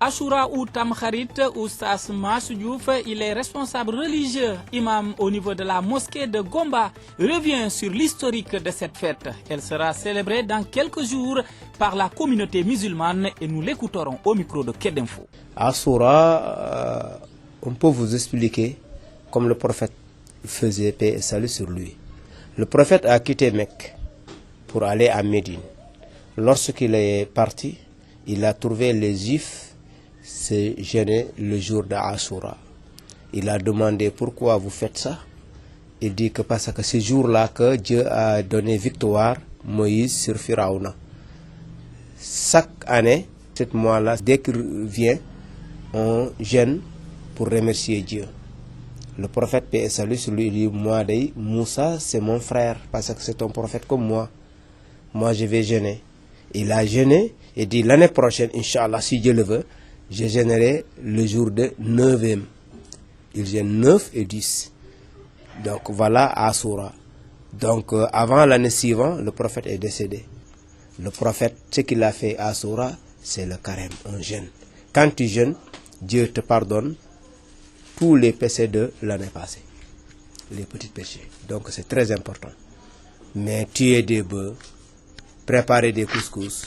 Achoura ou Tamkharit, Oustaz Massou Diouf, il est responsable religieux, imam au niveau de la mosquée de Gomba, revient sur l'historique de cette fête. Elle sera célébrée dans quelques jours par la communauté musulmane et nous l'écouterons au micro de Kedinfo. Achoura, on peut vous expliquer comme le prophète faisait paix et salut sur lui. Le prophète a quitté Mecque pour aller à Médine. Lorsqu'il est parti, il a trouvé les Juifs se gêner le jour d'Achoura. Il a demandé pourquoi vous faites ça. Il dit que parce que ce jour-là que Dieu a donné victoire Moïse sur Pharaon. Chaque année, ce mois-là, dès qu'il vient, on gêne pour remercier Dieu. Le prophète paix et salut sur lui, il dit moi Moussa c'est mon frère parce que c'est un prophète comme moi. Moi je vais jeûner. Il a jeûné et dit l'année prochaine, Inch'Allah, si Dieu le veut, je gênerai le jour de 9e. Il gêne 9 et 10. Donc voilà Achoura. Donc avant l'année suivante, le prophète est décédé. Le prophète, ce qu'il a fait à Achoura, c'est le carême, un jeûne. Quand tu jeûnes, Dieu te pardonne tous les péchés de l'année passée. Les petits péchés. Donc c'est très important. Mais tuer des bœufs, préparer des couscous,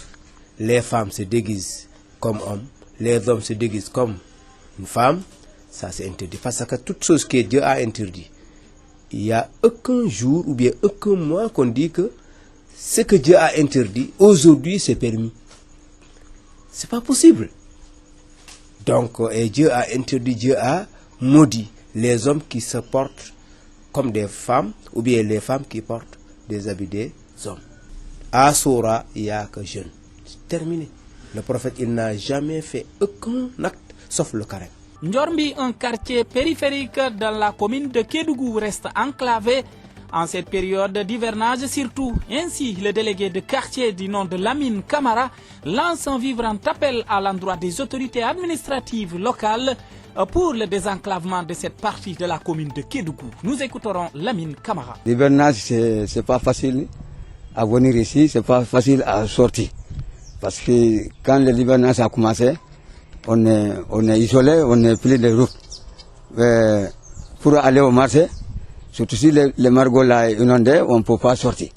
les femmes se déguisent comme hommes, les hommes se déguisent comme une femme, ça c'est interdit. Parce que toute chose que Dieu a interdit, il n'y a aucun jour ou bien aucun mois qu'on dit que ce que Dieu a interdit, aujourd'hui c'est permis. C'est pas possible. Donc, et Dieu a interdit, Dieu a maudit les hommes qui se portent comme des femmes ou bien les femmes qui portent des habits des hommes. À Achoura, il n'y a que jeûne. C'est terminé. Le prophète, il n'a jamais fait aucun acte sauf le carême. Ndiormbi, un quartier périphérique dans la commune de Kédougou, reste enclavé en cette période d'hivernage surtout. Ainsi, le délégué de quartier du nom de Lamine Camara lance un vibrant appel à l'endroit des autorités administratives locales pour le désenclavement de cette partie de la commune de Kédougou. Nous écouterons Lamine Camara. L'hivernage, c'est pas facile à venir ici, c'est pas facile à sortir. Parce que quand l'hivernage a commencé, on est isolé, on est pris de routes. Pour aller au marché, surtout si les margots là inondés, on ne peut pas sortir.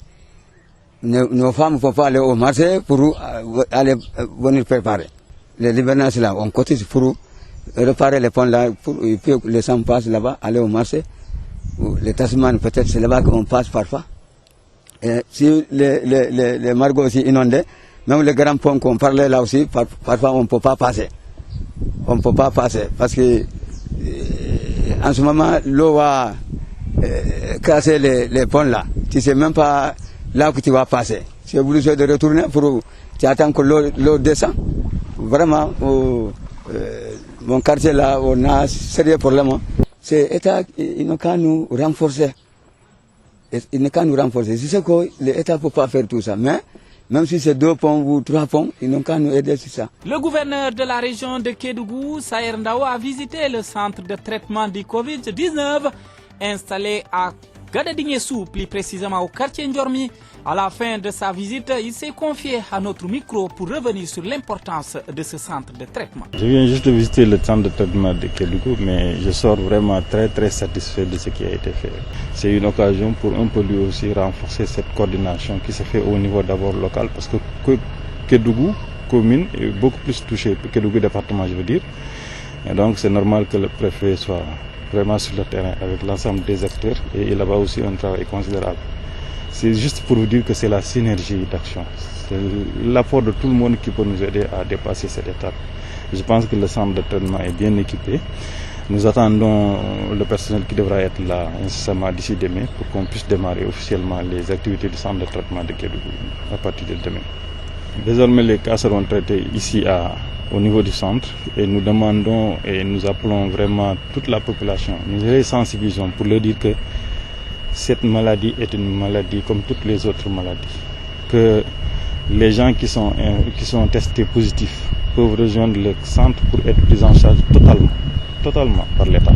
Nos femmes ne peuvent pas aller au marché pour aller venir préparer. L'hivernage là, on cotise pour réparer les ponts là, pour que les gens passent là-bas, aller au marché. Les tasmanes, peut-être c'est là-bas qu'on passe parfois. Et si les margots aussi inondés, même les grands ponts qu'on parlait là aussi, parfois on ne peut pas passer. On ne peut pas passer parce que en ce moment, l'eau va casser les ponts là. Tu ne sais même pas là que tu vas passer. Tu es obligé de retourner tu attends que l'eau descend. Vraiment, mon quartier là, on a sérieux problème. C'est l'État, il n'a qu'à nous renforcer. Il n'a qu'à nous renforcer. Je sais que l'État ne peut pas faire tout ça, mais même si c'est 2 ponts ou 3 ponts, ils n'ont qu'à nous aider sur ça. Le gouverneur de la région de Kédougou, Saher Ndao, a visité le centre de traitement du Covid-19 installé à Gadadinguessou, plus précisément au quartier Ndiormi. À la fin de sa visite, il s'est confié à notre micro pour revenir sur l'importance de ce centre de traitement. Je viens juste de visiter le centre de traitement de Kédougou, mais je sors vraiment très satisfait de ce qui a été fait. C'est une occasion pour un peu lui aussi renforcer cette coordination qui se fait au niveau d'abord local, parce que Kédougou, commune, est beaucoup plus touchée, Kédougou département je veux dire. Et donc c'est normal que le préfet soit vraiment sur le terrain avec l'ensemble des acteurs et il a là-bas aussi un travail considérable. C'est juste pour vous dire que c'est la synergie d'action. C'est l'apport de tout le monde qui peut nous aider à dépasser cette étape. Je pense que le centre de traitement est bien équipé. Nous attendons le personnel qui devra être là incessamment d'ici demain pour qu'on puisse démarrer officiellement les activités du centre de traitement de Kédougou à partir de demain. Désormais, les cas seront traités ici au niveau du centre et nous demandons et nous appelons vraiment toute la population. Nous les sensibilisons pour leur dire que cette maladie est une maladie comme toutes les autres maladies. Que les gens qui sont testés positifs peuvent rejoindre le centre pour être pris en charge totalement par l'État.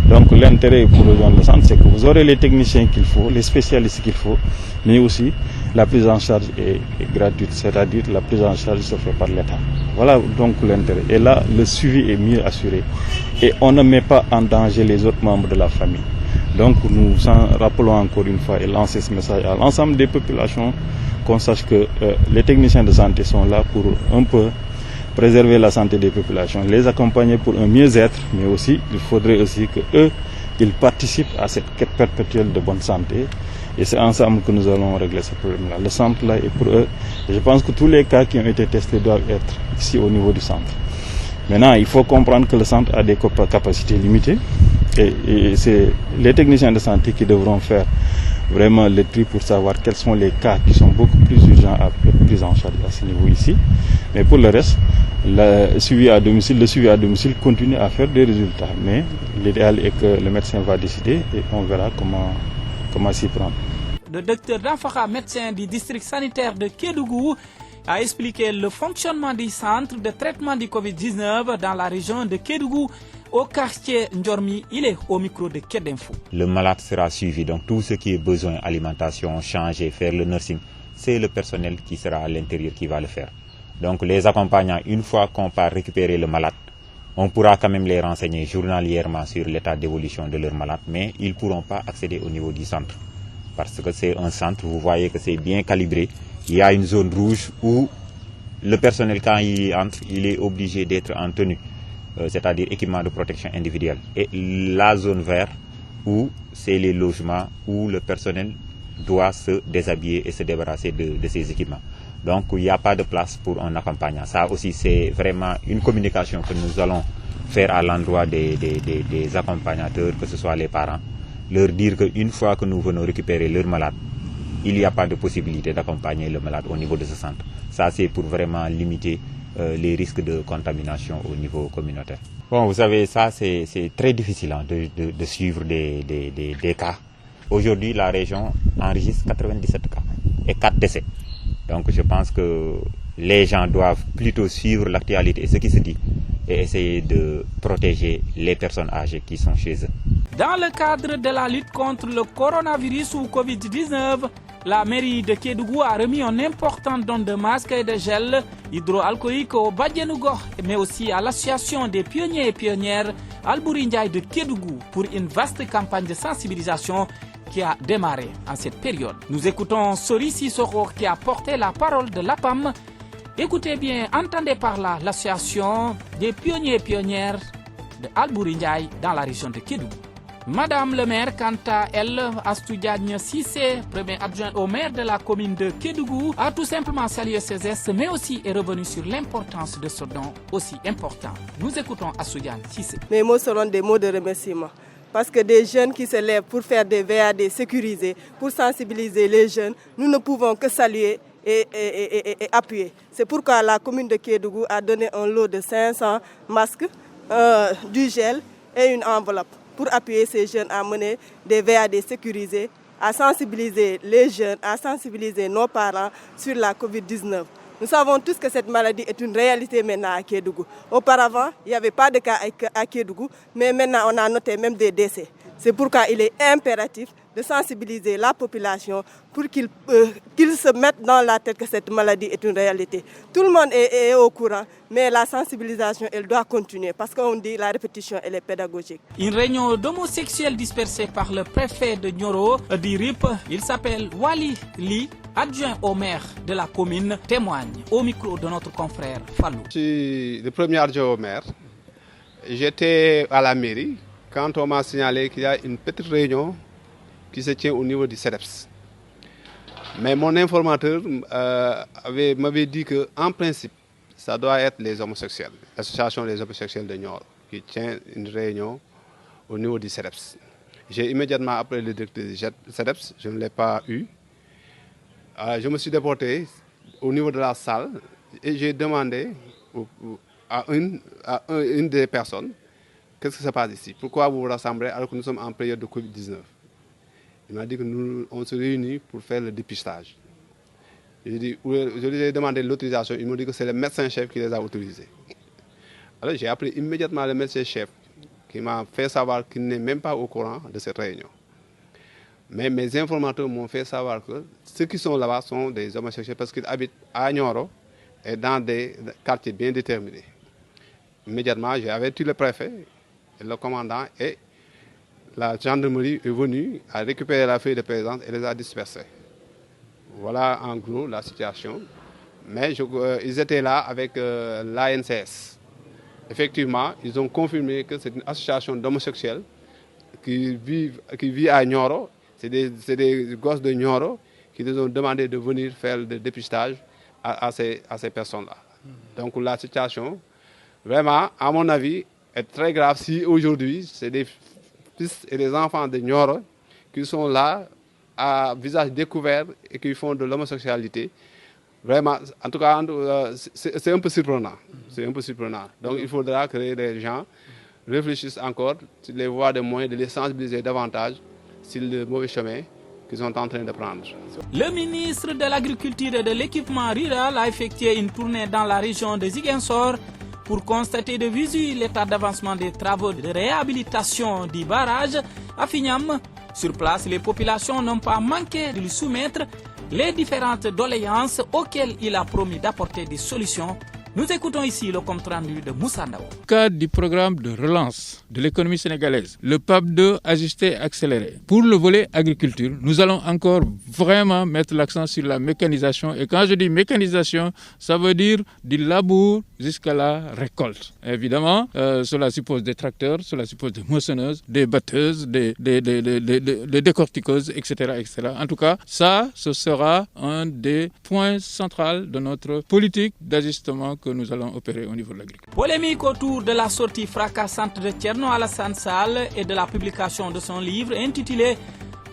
Donc l'intérêt pour rejoindre le centre, c'est que vous aurez les techniciens qu'il faut, les spécialistes qu'il faut, mais aussi la prise en charge est gratuite, c'est-à-dire la prise en charge se fait par l'État. Voilà donc l'intérêt. Et là, le suivi est mieux assuré. Et on ne met pas en danger les autres membres de la famille. Donc nous rappelons encore une fois et lancer ce message à l'ensemble des populations, qu'on sache que les techniciens de santé sont là pour un peu préserver la santé des populations, les accompagner pour un mieux-être, mais aussi il faudrait aussi qu'eux, ils participent à cette quête perpétuelle de bonne santé. Et c'est ensemble que nous allons régler ce problème-là. Le centre là est pour eux. Et je pense que tous les cas qui ont été testés doivent être ici au niveau du centre. Maintenant, il faut comprendre que le centre a des capacités limitées. Et c'est les techniciens de santé qui devront faire vraiment le tri pour savoir quels sont les cas qui sont beaucoup plus urgents à être pris en charge à ce niveau ici. Mais pour le reste, le suivi à domicile continue à faire des résultats. Mais l'idéal est que le médecin va décider et on verra comment s'y prendre. Le docteur Danfara, médecin du district sanitaire de Kédougou, a expliqué le fonctionnement du centre de traitement du Covid-19 dans la région de Kédougou, au quartier Ndjormi. Il est au micro de Kédinfo. Le malade sera suivi, donc tout ce qui est besoin, alimentation, changer, faire le nursing, c'est le personnel qui sera à l'intérieur qui va le faire. Donc les accompagnants, une fois qu'on part récupérer le malade, on pourra quand même les renseigner journalièrement sur l'état d'évolution de leur malade, mais ils ne pourront pas accéder au niveau du centre. Parce que c'est un centre, vous voyez que c'est bien calibré. Il y a une zone rouge où le personnel, quand il entre, il est obligé d'être en tenue, c'est-à-dire équipement de protection individuelle. Et la zone verte, où c'est les logements, où le personnel doit se déshabiller et se débarrasser de ses équipements. Donc il n'y a pas de place pour un accompagnant. Ça aussi, c'est vraiment une communication que nous allons faire à l'endroit des accompagnateurs, que ce soit les parents. Leur dire qu'une fois que nous venons récupérer leur malade, il n'y a pas de possibilité d'accompagner le malade au niveau de ce centre. Ça, c'est pour vraiment limiter les risques de contamination au niveau communautaire. Bon, vous savez, ça, c'est très difficile de suivre des cas. Aujourd'hui, la région enregistre 97 cas et 4 décès. Donc, je pense que les gens doivent plutôt suivre l'actualité et ce qui se dit et essayer de protéger les personnes âgées qui sont chez eux. Dans le cadre de la lutte contre le coronavirus ou Covid-19, la mairie de Kédougou a remis un important don de masques et de gel hydroalcoolique au Badjenougo, mais aussi à l'association des pionniers et pionnières Albouri Ndiaye de Kédougou pour une vaste campagne de sensibilisation qui a démarré en cette période. Nous écoutons Sori Sissoko qui a porté la parole de l'APAM. Écoutez bien, entendez par là l'association des pionniers et pionnières de Albouri Ndiaye dans la région de Kédougou. Madame le maire, quant à elle, Astou Diagne Cissé, premier adjoint au maire de la commune de Kédougou, a tout simplement salué ses gestes, mais aussi est revenu sur l'importance de ce don aussi important. Nous écoutons Astou Diagne Cissé. Mes mots seront des mots de remerciement. Parce que des jeunes qui se lèvent pour faire des VAD sécurisés, pour sensibiliser les jeunes, nous ne pouvons que saluer et appuyer. C'est pourquoi la commune de Kédougou a donné un lot de 500 masques, du gel et une enveloppe pour appuyer ces jeunes à mener des VAD sécurisés, à sensibiliser les jeunes, à sensibiliser nos parents sur la Covid-19. Nous savons tous que cette maladie est une réalité maintenant à Kédougou. Auparavant, il n'y avait pas de cas à Kédougou, mais maintenant on a noté même des décès. C'est pourquoi il est impératif de sensibiliser la population pour qu'ils se mettent dans la tête que cette maladie est une réalité. Tout le monde est au courant, mais la sensibilisation, elle doit continuer parce qu'on dit la répétition, elle est pédagogique. Une réunion d'homosexuels dispersée par le préfet de Nioro, d'Irip, il s'appelle Wali Li, adjoint au maire de la commune, témoigne au micro de notre confrère Fallou. Je suis le premier adjoint au maire. J'étais à la mairie quand on m'a signalé qu'il y a une petite réunion qui se tient au niveau du CEDEPS. Mais mon informateur m'avait dit qu'en principe, ça doit être les homosexuels, l'association des homosexuels de Nioro, qui tient une réunion au niveau du CEDEPS. J'ai immédiatement appelé le directeur du CEDEPS, je ne l'ai pas eu. Je me suis déporté au niveau de la salle et j'ai demandé à une des personnes qu'est-ce qui se passe ici, pourquoi vous vous rassemblez alors que nous sommes en période de Covid-19. Il m'a dit que nous on se réunit pour faire le dépistage. Je lui ai demandé l'autorisation, il m'a dit que c'est le médecin-chef qui les a autorisés. Alors j'ai appelé immédiatement le médecin-chef qui m'a fait savoir qu'il n'est même pas au courant de cette réunion. Mais mes informateurs m'ont fait savoir que ceux qui sont là-bas sont des homosexuels parce qu'ils habitent à Nioro et dans des quartiers bien déterminés. Immédiatement, j'ai averti le préfet, et le commandant et la gendarmerie est venue à récupérer la feuille de présence et les a dispersés. Voilà en gros la situation. Mais ils étaient là avec l'ANCS. Effectivement, ils ont confirmé que c'est une association d'homosexuels qui vit à Nioro. C'est des gosses de Nioro qui nous ont demandé de venir faire le dépistage à ces personnes-là. Donc la situation, vraiment, à mon avis, est très grave si aujourd'hui, c'est des fils et des enfants de Nioro qui sont là à visage découvert et qui font de l'homosexualité. Vraiment, en tout cas, c'est un peu surprenant. C'est un peu surprenant. Donc il faudra que les gens réfléchissent encore, s'ils les voient des moyens de les sensibiliser davantage sur le mauvais chemin qu'ils sont en train de prendre. Le ministre de l'Agriculture et de l'Équipement rural a effectué une tournée dans la région de Ziguinchor pour constater de visu l'état d'avancement des travaux de réhabilitation du barrage à Fignam. Sur place, les populations n'ont pas manqué de lui soumettre les différentes doléances auxquelles il a promis d'apporter des solutions. Nous écoutons ici le compte-rendu de Moussa Ndao. Dans le cadre du programme de relance de l'économie sénégalaise, le PAP 2 ajusté et accéléré. Pour le volet agriculture, nous allons encore vraiment mettre l'accent sur la mécanisation. Et quand je dis mécanisation, ça veut dire du labour jusqu'à la récolte. Évidemment, cela suppose des tracteurs, cela suppose des moissonneuses, des batteuses, des décortiqueuses, etc., etc. En tout cas, ça, ce sera un des points centraux de notre politique d'ajustement que nous allons opérer au niveau de l'agriculture. Polémique autour de la sortie fracassante de Thierno Alassane Sall et de la publication de son livre intitulé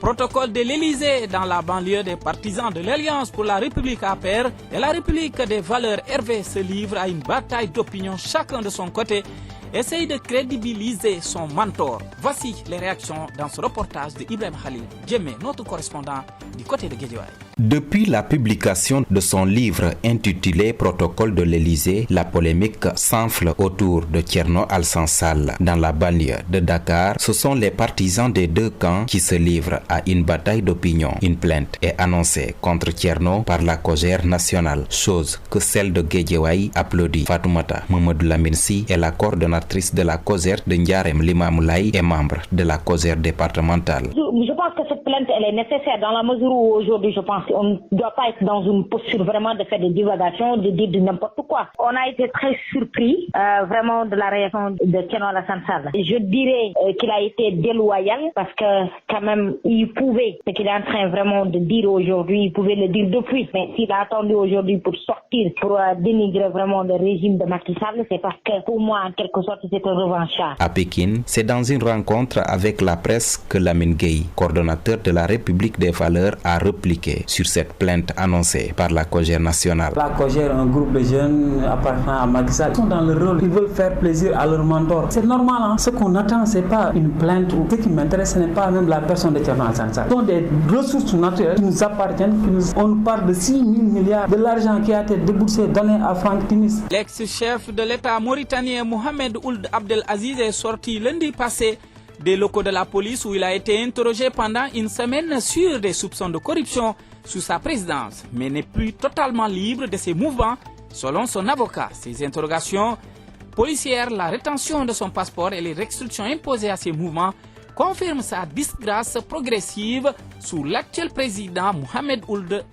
Protocole de l'Élysée dans la banlieue des partisans de l'Alliance pour la République APR et la République des valeurs RV se livre à une bataille d'opinion, chacun de son côté essaye de crédibiliser son mentor. Voici les réactions dans ce reportage de Ibrahim Khalil Djemé, notre correspondant du côté de Guédiawaye. Depuis la publication de son livre intitulé Protocole de l'Élysée, la polémique s'enfle autour de Thierno Alassane Sall. Dans la banlieue de Dakar, ce sont les partisans des deux camps qui se livrent à une bataille d'opinion. Une plainte est annoncée contre Thierno par la COJER nationale, chose que celle de Guédiawaye applaudit. Fatoumata Mamadou Lamine Sy est la coordonnatrice de la COJER de Ndiarème Limamoulaye et membre de la COJER départementale. Je pense que cette plainte elle est nécessaire dans la mesure où aujourd'hui je pense qu'on ne doit pas être dans une posture vraiment de faire des divagations, de dire de n'importe quoi. On a été très surpris vraiment de la réaction de Thierno Alassane Sall. Je dirais qu'il a été déloyal parce que quand même il pouvait, ce qu'il est en train vraiment de dire aujourd'hui, il pouvait le dire depuis. Mais s'il a attendu aujourd'hui pour sortir, pour dénigrer vraiment le régime de Macky Sall, c'est parce que pour moi en quelque sorte c'est un revanchard. À Pékin, c'est dans une rencontre avec la presse que Lamine Gueye, coordonnateur de la République des valeurs, a répliqué sur cette plainte annoncée par la COJER nationale. La COJER, un groupe de jeunes appartenant à Macky Sall, sont dans le rôle, ils veulent faire plaisir à leur mentor. C'est normal, hein? Ce qu'on attend, c'est pas une plainte ou ce qui m'intéresse, ce n'est pas même la personne de Thierno Alassane Sall. Ce sont des ressources naturelles qui nous appartiennent, on nous parle de 6 000 milliards de l'argent qui a été déboursé, donné à Franck Timis. L'ex-chef de l'État mauritanien Mohamed Ould Abdelaziz est sorti lundi passé des locaux de la police où il a été interrogé pendant une semaine sur des soupçons de corruption sous sa présidence, mais n'est plus totalement libre de ses mouvements, selon son avocat. Ces interrogations policières, la rétention de son passeport et les restrictions imposées à ses mouvements confirment sa disgrâce progressive sous l'actuel président Mohamed Ould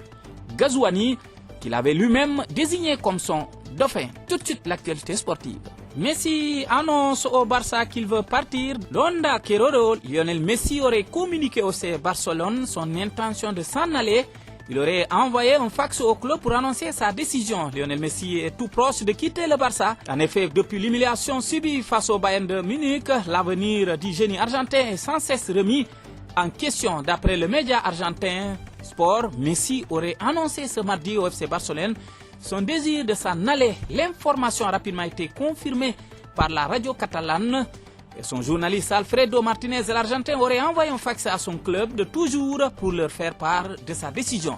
Ghazouani, qu'il avait lui-même désigné comme son dauphin. Tout de suite, l'actualité sportive. Messi annonce au Barça qu'il veut partir. Donda Keroro, Lionel Messi aurait communiqué au FC Barcelone son intention de s'en aller. Il aurait envoyé un fax au club pour annoncer sa décision. Lionel Messi est tout proche de quitter le Barça. En effet, depuis l'humiliation subie face au Bayern de Munich, l'avenir du génie argentin est sans cesse remis en question. D'après le média argentin Sport, Messi aurait annoncé ce mardi au FC Barcelone son désir de s'en aller. L'information a rapidement été confirmée par la radio catalane et son journaliste Alfredo Martinez, l'Argentin, aurait envoyé un fax à son club de toujours pour leur faire part de sa décision.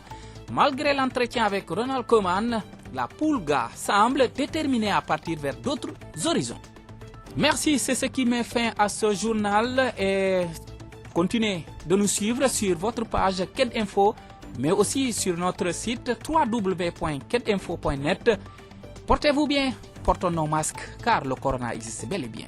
Malgré l'entretien avec Ronald Koeman, la Pulga semble déterminée à partir vers d'autres horizons. Merci, c'est ce qui met fin à ce journal et continuez de nous suivre sur votre page Kedinfo, mais aussi sur notre site www.kedinfo.net. Portez-vous bien, portons nos masques car le corona existe bel et bien.